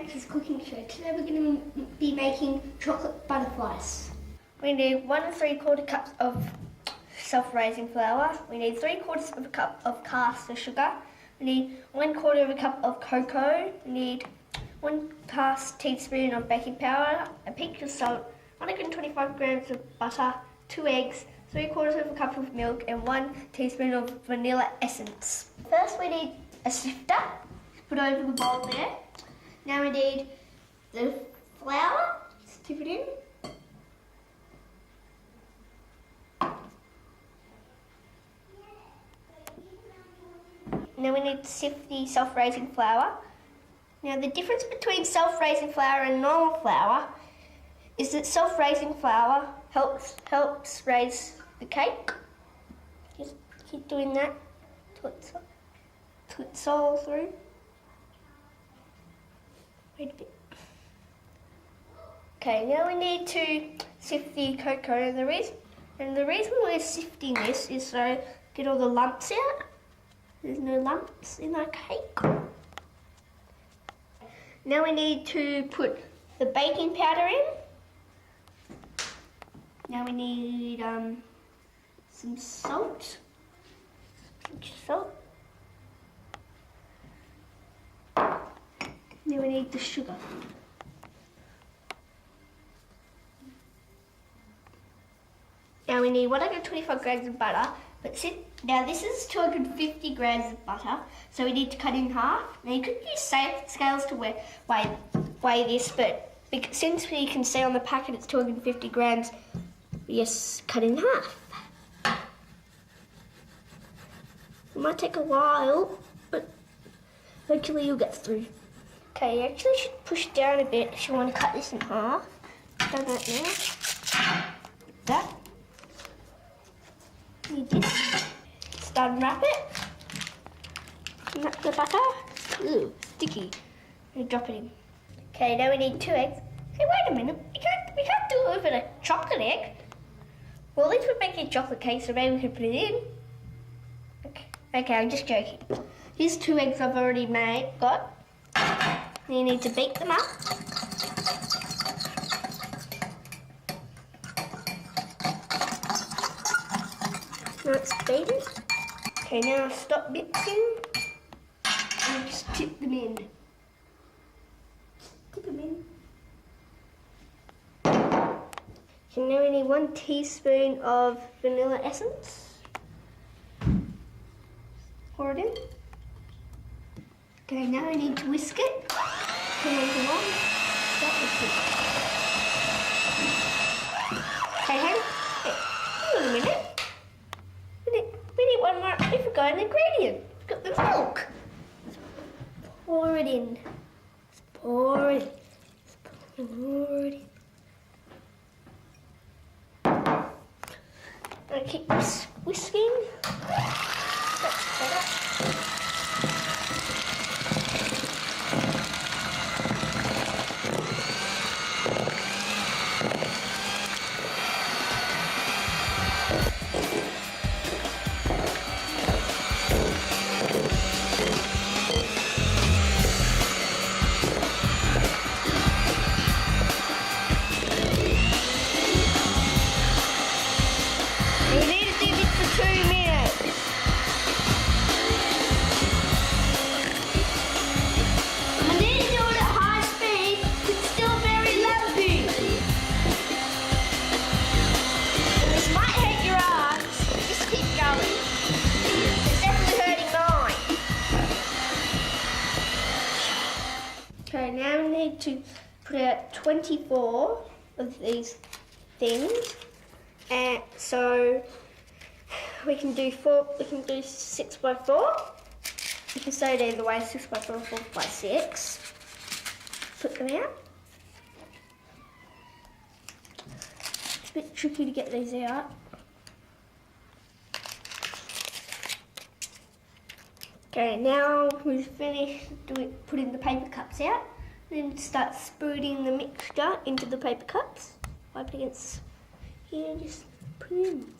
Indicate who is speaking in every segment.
Speaker 1: Max's cooking show. Today we're going to be making chocolate butterflies. We need 1 3/4 cups of self-raising flour. We need 3/4 of a cup of caster sugar. We need 1/4 of a cup of cocoa. We need 1/2 teaspoon of baking powder, a pinch of salt, 125 grams of butter, 2 eggs, 3/4 of a cup of milk, and 1 teaspoon of vanilla essence. First we need a sifter. Put over the bowl there. Now we need the flour. Dip it in. Now we need to sift the self-raising flour. Now the difference between self-raising flour and normal flour is that self-raising flour helps raise the cake. Just keep doing that till it's all through. Wait a bit. Okay, now we need to sift the cocoa. And the reason we're sifting this is so get all the lumps out. There's no lumps in our cake. Now we need to put the baking powder in. Now we need some salt. Now we need the sugar. Now we need 125 grams of butter, now this is 250 grams of butter, so we need to cut in half. Now you could use scales to weigh this, but since we can see on the packet it's 250 grams, we just cut in half. It might take a while, but eventually you'll get through. Okay, you actually should push down a bit if you want to cut this in half. Done that now. Like that. You just start and wrap it. Wrap the butter. Ooh, sticky. And drop it in. Okay, now we need 2 eggs. Hey, wait a minute. We can't do it with a chocolate egg. Well, at least we're making a chocolate cake, so maybe we can put it in. Okay, I'm just joking. Here's 2 eggs I've already got. You need to beat them up. Now it's beaten. Okay, now stop mixing and just tip them in. Tip them in. So now we need 1 teaspoon of vanilla essence. Pour it in. Okay, now we need to whisk it. Come on. Stop whisking. Okay, hang on a minute. We need one more. We forgot an ingredient. We've got the milk. Pour it in. Pour it in. I keep whisking. That's better. Okay, now we need to put out 24 of these things, and so we can do 6 by 4. You can say it either way, 6 by 4 or 4 by 6. Put them out. It's a bit tricky to get these out. Okay, now we've finished putting the paper cups out. Then start spooning the mixture into the paper cups. Wipe it against here and just put it in.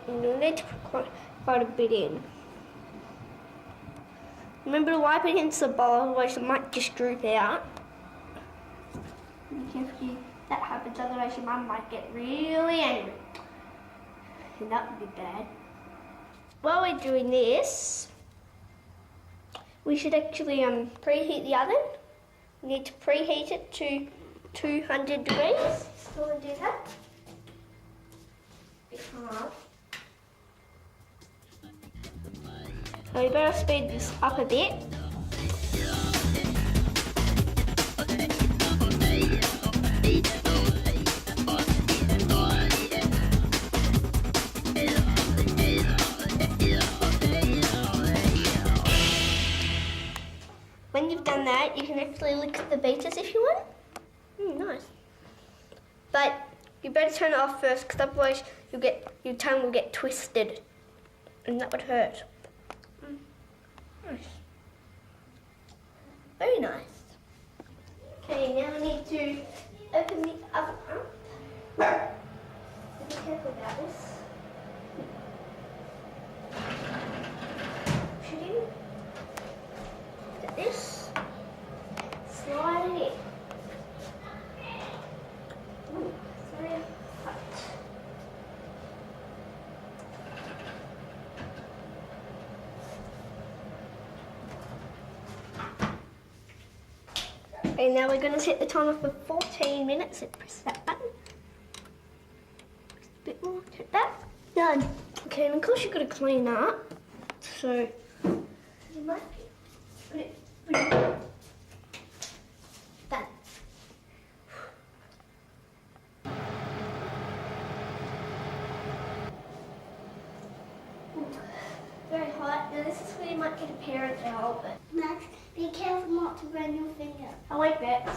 Speaker 1: you'll need to put quite a bit in. Remember to wipe it against the bowl, otherwise it might just droop out. Be careful if that happens, otherwise your mum might get really angry. And that would be bad. While we're doing this, we should actually preheat the oven. We need to preheat it to 200 degrees. So we'll do that. It's hard. So we better speed this up a bit. When you've done that, you can actually lick the beaters if you want. Nice. But you better turn it off first, because otherwise your tongue will get twisted, and that would hurt. Nice. Very nice. Okay, now we need to open the oven up. Be careful about this. Push it in. Look at this. Slide it in. Ooh, it's very hot. Okay, now we're going to set the timer for 14 minutes and press that button. Press a bit more, hit that. Done. Okay, and of course you've got to clean up. So, you might put it done. Very hot. Now this is where you might get a parent towel, but
Speaker 2: Max, be careful not to burn your finger.
Speaker 1: I like that.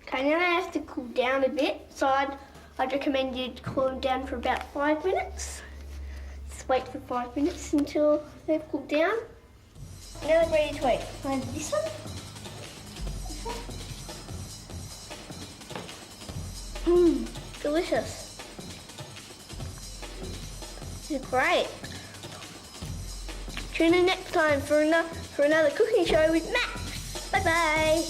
Speaker 1: Okay, now they have to cool down a bit, so I'd recommend you cool them down for about 5 minutes. Just wait for 5 minutes until they've cooled down. Now they're ready to eat. Find this one. Delicious. This is great. Tune in next time for another cooking show with Max. Bye bye.